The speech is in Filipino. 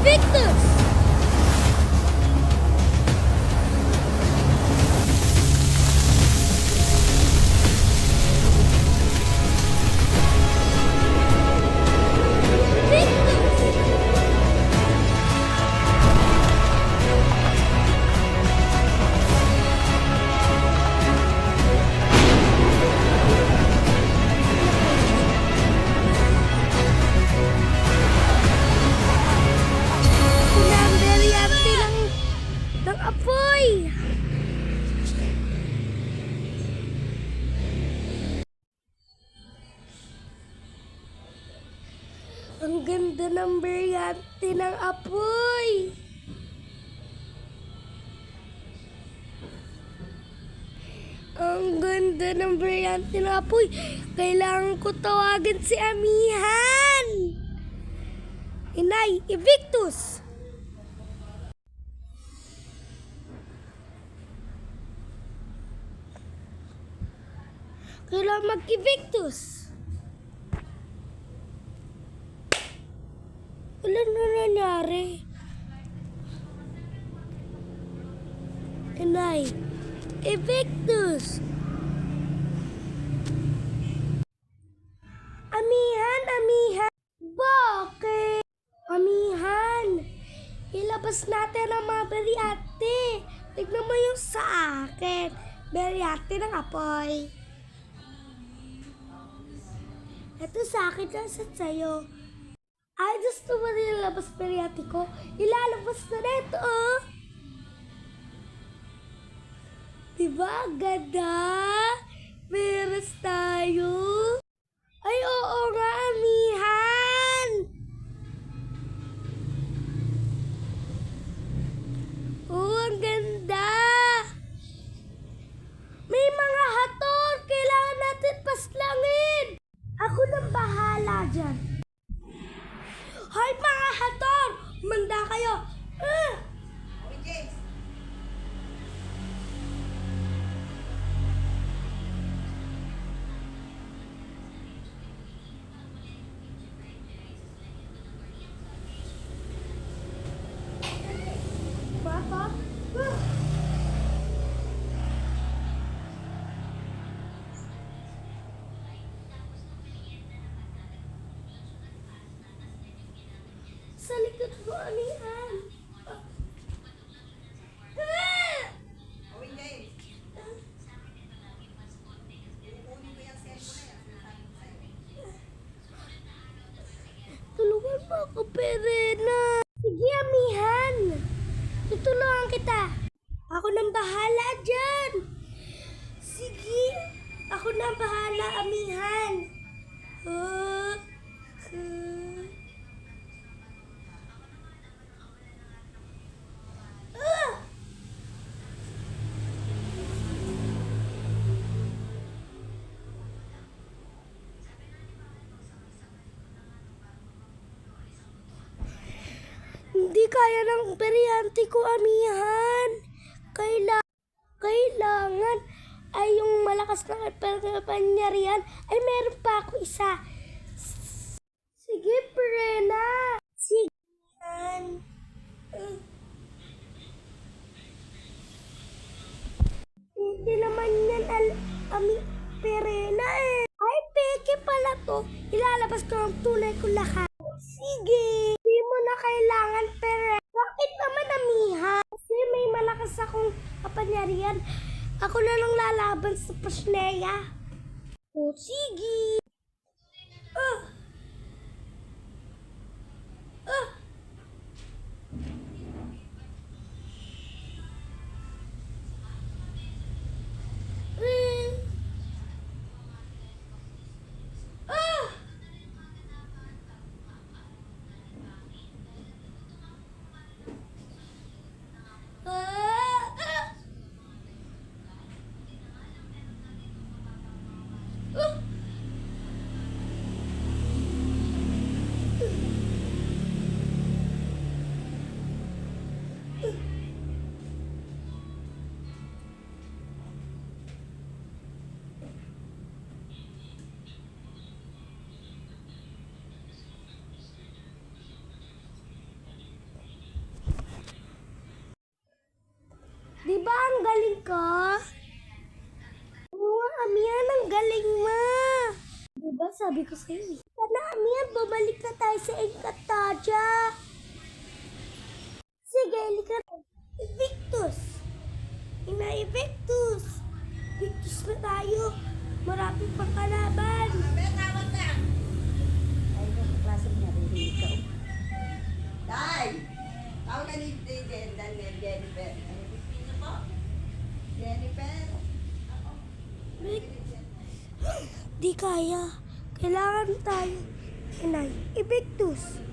Invictus! Apoy! Ang ganda ng brilyante ng apoy! Ang ganda ng brilyante ng apoy! Kailangan ko tawagin si Amihan! Inay, Invictus! Kailangan mag-Invictus. Wala na nangyari. Inay, Invictus. Amihan, Amihan. Bakit? Amihan, ilabas natin ang mga brilyante. Tignan mo yung sa akin. Brilyante ng apoy. Ito sa akin lang sa'yo. Ay, gusto mo rin ilabas brilyante ko? Ilalabas na ito, oh! Diba? Ganda! Meron tayo! Ay, oo nga, Amihan! Oo, ang ganda! May mga hator! Kailangan natin paslangin! Ako nang bahala dyan. Hoy mga hator! Manda kayo! Bata? Sa likod ko, Amihan. Tulungan mo ako, Perena. Sige, Amihan. Tutulungan kita. Ako nang bahala dyan. Sige. Ako nang bahala, Amihan. Hindi kaya ng brilyante ko, Amihan. Kailangan ay yung malakas na kapangyarihan ay meron pa ako isa. Sige, Perena. Sige, Amihan. Hindi naman yan Perena eh. Ay, peke pala to. Ilalabas ko ang tunay ko lahat. Sige. Hindi mo na kailangan, Perena. Bakit naman, Amihan? Kasi may malakas akong kapangyarihan. Ako na lang lalaban sa Pasneya. O, sige. sabi ko sa'yo eh. Sana, Amir, bumalik na tayo sa Encantadia. Sige, halika na. Evictus! Ina Evictus! Evictus na tayo. Marami pang kalaban. Ay, yung klase niya, rin ikaw. Day! Tawag ka ni Jennifer. Ano po? Jennifer. Di kaya. Kailangan tayo. Inay, Evictus.